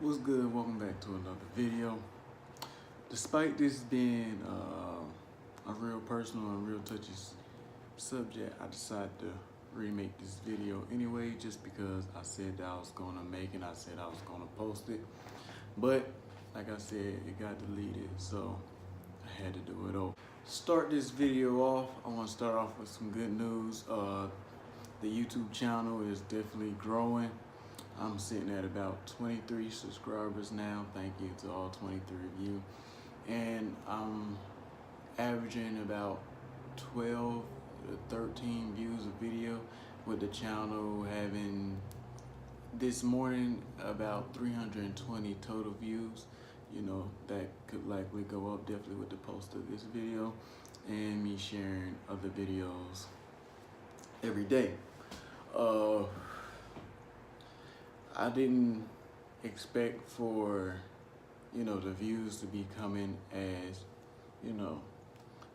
What's good? Welcome back to another video. Despite this being a real personal and real touchy subject, I decided to remake this video anyway, just because I said that I was gonna make it. I said I was gonna post it, but like I said, it got deleted, so I had to do it over. Start this video off. I want to start off with some good news. The YouTube channel is definitely growing. I'm sitting at about 23 subscribers now. Thank you to all 23 of you. And I'm averaging about 12 to 13 views a video, with the channel having this morning about 320 total views. You know, that could likely go up definitely with the post of this video and me sharing other videos every day. I didn't expect for, the views to be coming as,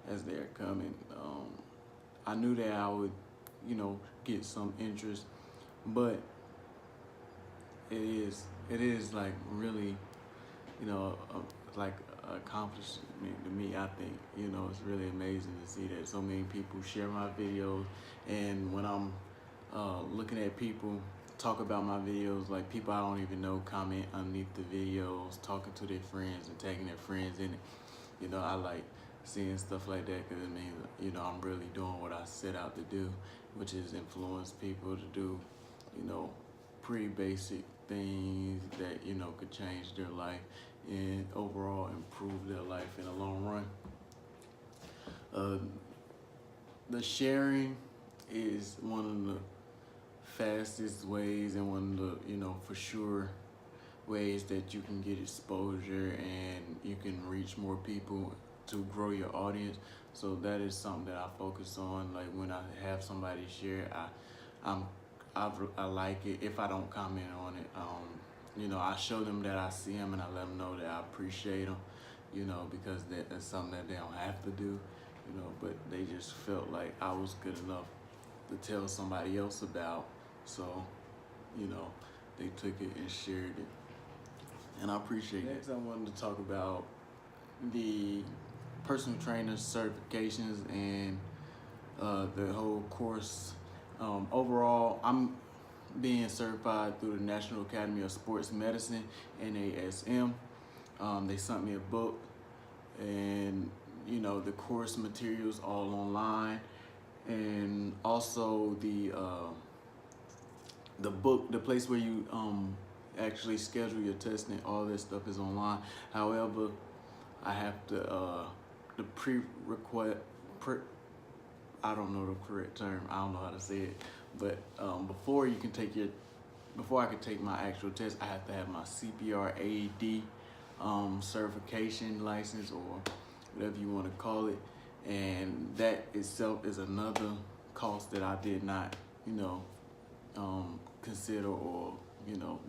as they're coming. I knew that I would, get some interest, but it is like really, like an accomplishment to me. I think, it's really amazing to see that so many people share my videos, and when I'm looking at people talk about my videos, like people I don't even know comment underneath the videos, talking to their friends and tagging their friends in it. I like seeing stuff like that, because it means, I'm really doing what I set out to do, which is influence people to do, pretty basic things that, could change their life and overall improve their life in the long run. The sharing is one of the fastest ways and one of the, for sure ways that you can get exposure and you can reach more people to grow your audience. So that is something that I focus on. Like when I have somebody share, I like it. If I don't comment on it, I show them that I see them and I let them know that I appreciate them, because that's something that they don't have to do, but they just felt like I was good enough to tell somebody else about. So, they took it and shared it, and I appreciate it. Next, I wanted to talk about the personal trainer certifications and the whole course. Overall, I'm being certified through the National Academy of Sports Medicine, NASM. They sent me a book, and the course materials all online, and also the book, the place where you actually schedule your testing, all this stuff is online. However, I have to the I don't know the correct term. I don't know how to say it, but before I could take my actual test, I have to have my CPR certification license, or whatever you want to call it, and that itself is another cost that I did not, consider or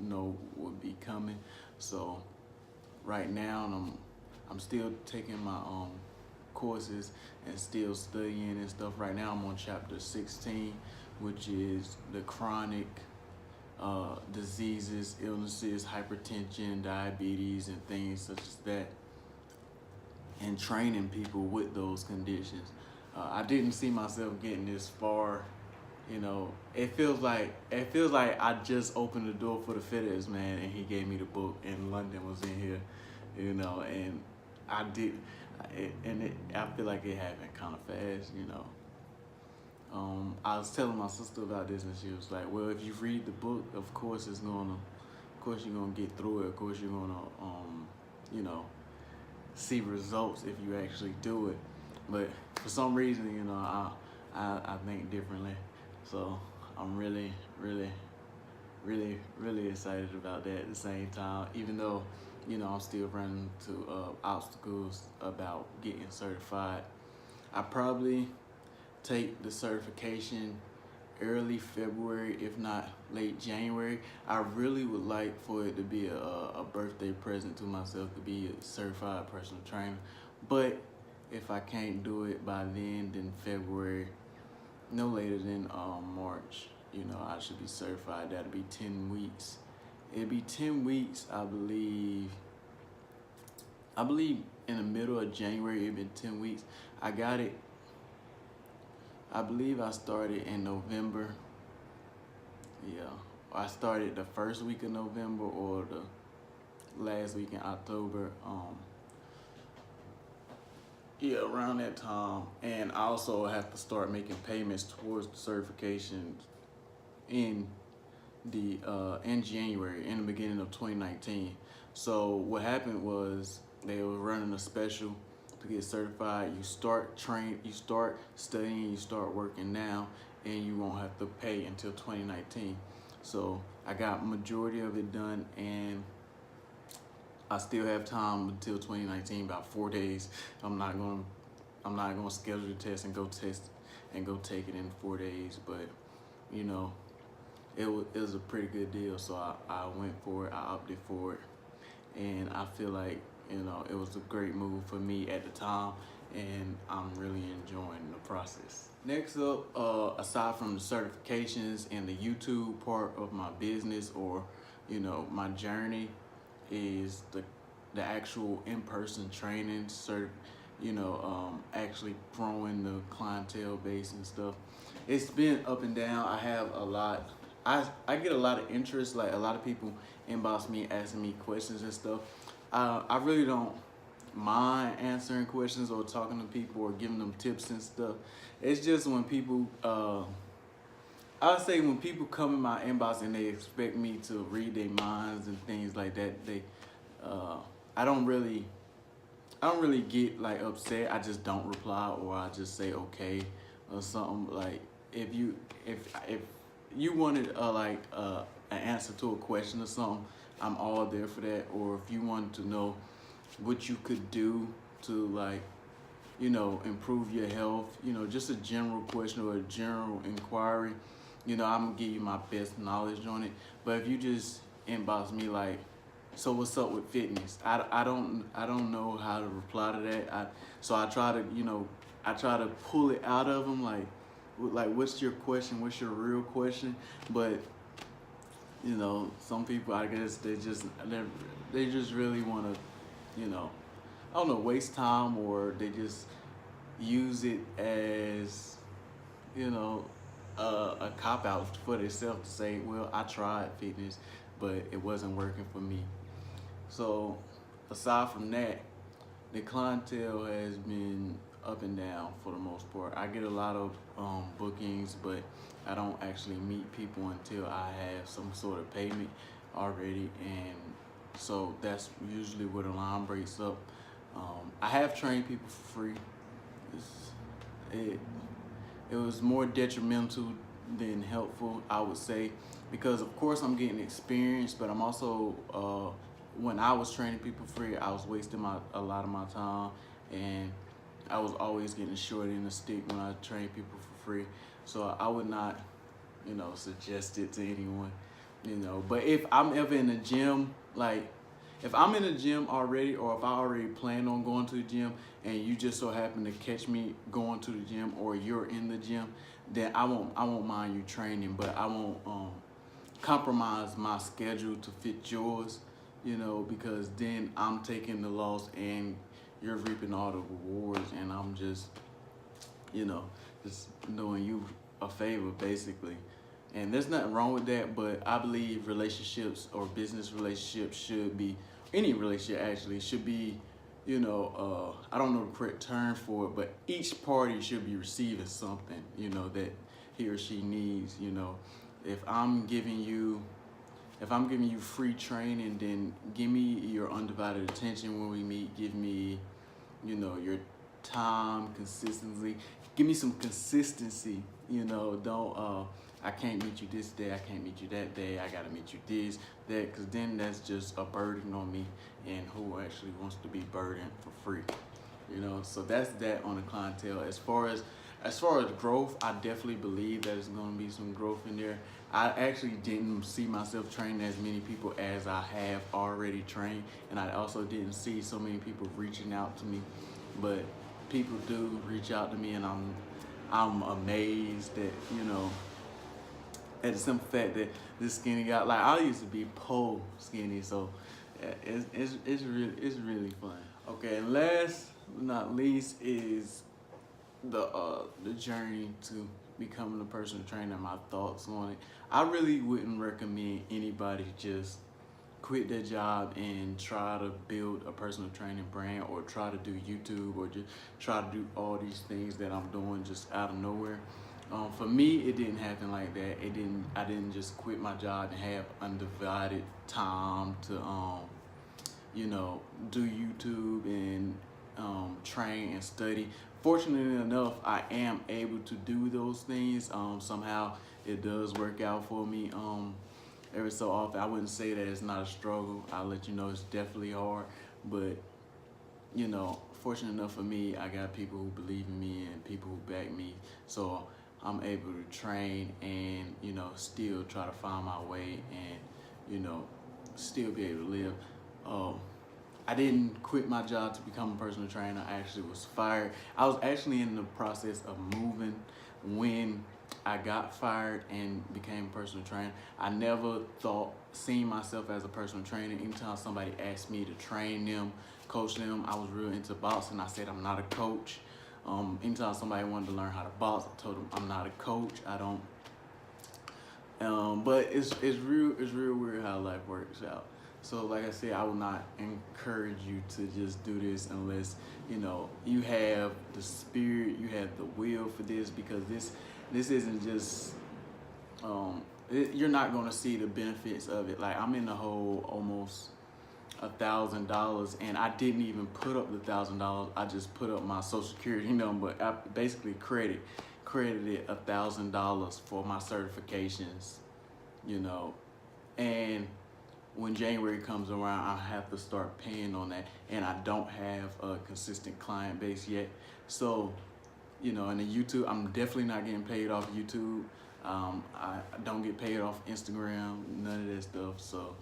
know would be coming. So right now I'm still taking my courses and still studying and stuff. Right now I'm on chapter 16, which is the chronic diseases, illnesses, hypertension, diabetes, and things such as that, and training people with those conditions. I didn't see myself getting this far. It feels like I just opened the door for the FedEx man and he gave me the book, and London was in here, and I did, I feel like it happened kind of fast, I was telling my sister about this, and she was like, well, if you read the book, of course you're gonna get through it. Of course you're gonna, see results if you actually do it. But for some reason, I think differently. So I'm really excited about that at the same time, even though, I'm still running into obstacles about getting certified. I probably take the certification early February, if not late January. I really would like for it to be a birthday present to myself, to be a certified personal trainer. But if I can't do it by then February, no later than March, I should be certified. That'll be 10 weeks. It'd be 10 weeks, I believe. I believe in the middle of January, it'd been 10 weeks. I got it. I believe I started in November. Yeah, I started the first week of November or the last week in October. Yeah, around that time. And I also have to start making payments towards the certification in in January, in the beginning of 2019. So what happened was they were running a special to get certified. You start studying, you start working now, and you won't have to pay until 2019. So I got majority of it done, and I still have time until 2019, about 4 days. I'm not gonna schedule the test and go take it in 4 days, but you know, it was a pretty good deal. So I went for it, I opted for it, and I feel like, you know, it was a great move for me at the time, and I'm really enjoying the process. Next up, aside from the certifications and the YouTube part of my business, or, you know, my journey, is the actual in-person training, actually growing the clientele base and stuff. It's been up and down. I have a lot. I get a lot of interest. Like, a lot of people inbox me asking me questions and stuff. I really don't mind answering questions or talking to people or giving them tips and stuff. It's just when people, I would say when people come in my inbox and they expect me to read their minds and things like that, I don't really get like upset. I just don't reply, or I just say okay or something. Like, if you wanted an answer to a question or something, I'm all there for that. Or if you wanted to know what you could do to, like, you know, improve your health, you know, just a general question or a general inquiry, you know, I'm gonna give you my best knowledge on it. But if you just inbox me like, so what's up with fitness? I don't know how to reply to that. So I try to pull it out of them, like what's your question? What's your real question? But, you know, some people, I guess they just really want to, you know, I don't know, waste time, or they just use it as, you know, a cop out for themselves to say, well, I tried fitness, but it wasn't working for me. So aside from that, the clientele has been up and down for the most part. I get a lot of bookings, but I don't actually meet people until I have some sort of payment already, and so that's usually where the line breaks up. I have trained people for free. It was more detrimental than helpful, I would say, because of course I'm getting experience, but I'm also, when I was training people free, I was wasting a lot of my time, and I was always getting short in the stick when I trained people for free. So I would not, you know, suggest it to anyone, you know. But if I'm ever in the gym, like, if I'm in the gym already, or if I already plan on going to the gym and you just so happen to catch me going to the gym, or you're in the gym, then I won't mind you training, but I won't compromise my schedule to fit yours, you know, because then I'm taking the loss and you're reaping all the rewards, and I'm just, you know, just doing you a favor, basically. And there's nothing wrong with that, but I believe relationships, or business relationships, should be, any relationship actually, should be, you know, I don't know the correct term for it, but each party should be receiving something, you know, that he or she needs, you know. If I'm giving you free training, then give me your undivided attention when we meet. Give me, you know, your time consistently. Give me some consistency, you know. Don't, I can't meet you this day, I can't meet you that day, I gotta meet you this, that, because then that's just a burden on me, and who actually wants to be burdened for free, you know. So that's that on the clientele. As far as growth, I definitely believe that there's gonna be some growth in there. I actually didn't see myself training as many people as I have already trained, and I also didn't see so many people reaching out to me, but people do reach out to me, and I'm amazed that, you know, at the simple fact that this skinny guy, like I used to be pole skinny, so yeah, it's really fun. Okay, and last but not least is the journey to becoming a personal trainer. My thoughts on it. I really wouldn't recommend anybody just quit their job and try to build a personal training brand, or try to do YouTube, or just try to do all these things that I'm doing just out of nowhere. For me, it didn't happen like that. I didn't just quit my job and have undivided time to you know, do YouTube and train and study. Fortunately enough, I am able to do those things. Somehow it does work out for me. Every so often, I wouldn't say that it's not a struggle. I'll let you know it's definitely hard, but you know, fortunate enough for me, I got people who believe in me and people who back me. So I'm able to train and, you know, still try to find my way and, you know, still be able to live. I didn't quit my job to become a personal trainer. I actually was fired. I was actually in the process of moving when I got fired and became a personal trainer. I never seen myself as a personal trainer. Anytime somebody asked me to train them, coach them, I was real into boxing. I said I'm not a coach. Anytime somebody wanted to learn how to box, I told them I'm not a coach. I don't. But it's real weird how life works out. So like I said, I will not encourage you to just do this unless, you know, you have the spirit, you have the will for this, because this isn't just, you're not going to see the benefits of it. Like, I'm in the hole almost $1,000, and I didn't even put up the $1,000. I just put up my social security number. I basically credited $1,000 for my certifications, you know, and when January comes around, I have to start paying on that, and I don't have a consistent client base yet. So, you know, and the YouTube, I'm definitely not getting paid off YouTube. I don't get paid off Instagram, none of that stuff. So,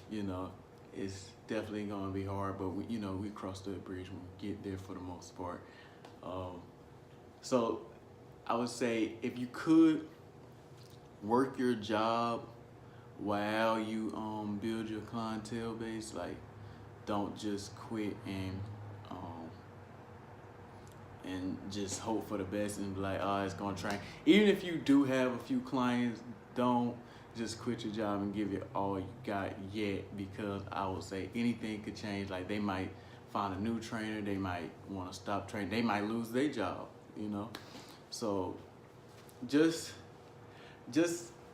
you know, it's definitely going to be hard, but we, you know, we cross that bridge when we get there for the most part. So I would say, if you could work your job while you build your clientele base, like, don't just quit and just hope for the best and be like, oh, it's gonna train. Even if you do have a few clients, don't just quit your job and give it all you got yet, because I would say anything could change. Like, they might find a new trainer, they might want to stop training, they might lose their job, you know. So just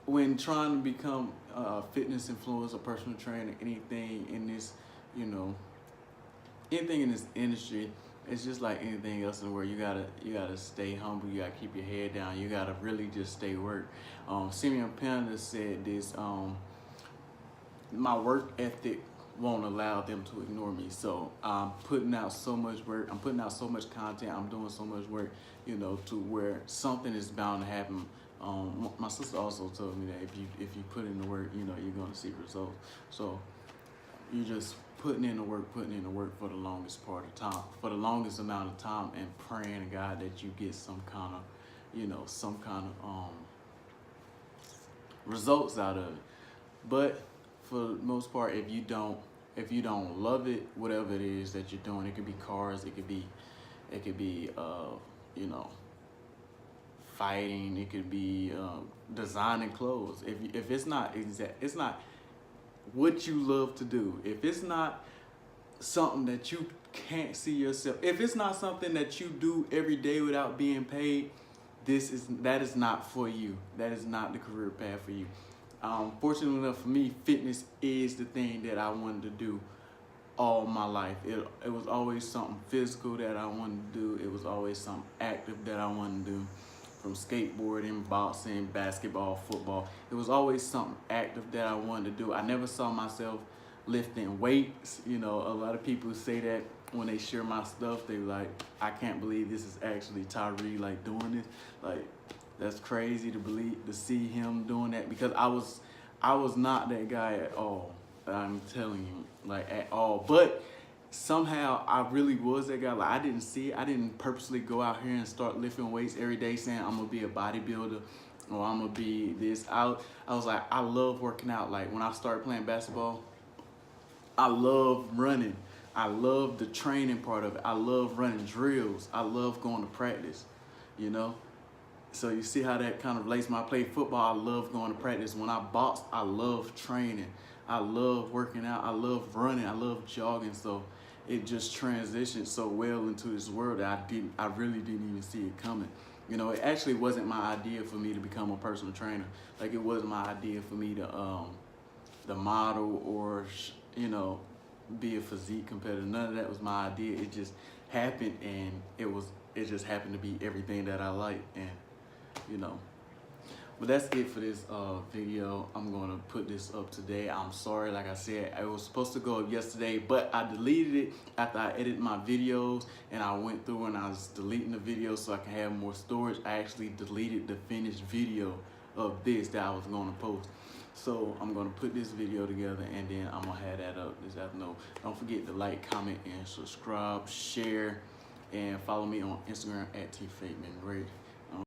when trying to become a fitness influencer, personal trainer, anything in this, you know, anything in this industry, it's just like anything else in the world. You gotta stay humble. You gotta keep your head down. You gotta really just stay work. Simeon Panda said this. My work ethic won't allow them to ignore me. So I'm putting out so much work. I'm putting out so much content. I'm doing so much work, you know, to where something is bound to happen. My sister also told me that if you put in the work, you know, you're gonna see results. So you just putting in the work for the longest part of time, for the longest amount of time, and praying to God that you get some kind of, you know, some kind of results out of it. But for the most part, if you don't love it, whatever it is that you're doing, it could be cars, it could be you know, fighting, it could be designing clothes. If it's not it's not what you love to do, if it's not something that you can't see yourself, if it's not something that you do every day without being paid, that is not for you. That is not the career path for you. Fortunately enough for me, fitness is the thing that I wanted to do all my life. It was always something physical that I wanted to do. It was always something active that I wanted to do. From skateboarding, boxing, basketball, football. It was always something active that I wanted to do. I never saw myself lifting weights. You know, a lot of people say that when they share my stuff, they like, I can't believe this is actually Tyree, like, doing this. Like, that's crazy to see him doing that, because I was not that guy at all. I'm telling you, like, at all. But somehow I really was that guy. Like, I didn't purposely go out here and start lifting weights every day saying I'm gonna be a bodybuilder. or I'm gonna be this. I was like, I love working out. Like when I started playing basketball, I love running. I love the training part of it. I love running drills. I love going to practice, you know? So you see how that kind of relates. When I play football, I love going to practice. When I box, I love training. I love working out. I love running. I love jogging. So it just transitioned so well into this world that I really didn't even see it coming. You know, it actually wasn't my idea for me to become a personal trainer. Like it wasn't my idea for me to model or, you know, be a physique competitor. None of that was my idea. It just happened, and it just happened to be everything that I like. And you know, but that's it for this video. I'm gonna put this up today. I'm sorry, like I said, it was supposed to go up yesterday, but I deleted it after I edited my videos, and I went through and I was deleting the videos so I can have more storage. I actually deleted the finished video of this that I was gonna post. So I'm gonna put this video together, and then I'm gonna have that up this afternoon. Don't forget to like, comment, and subscribe, share, and follow me on Instagram at @tfateman.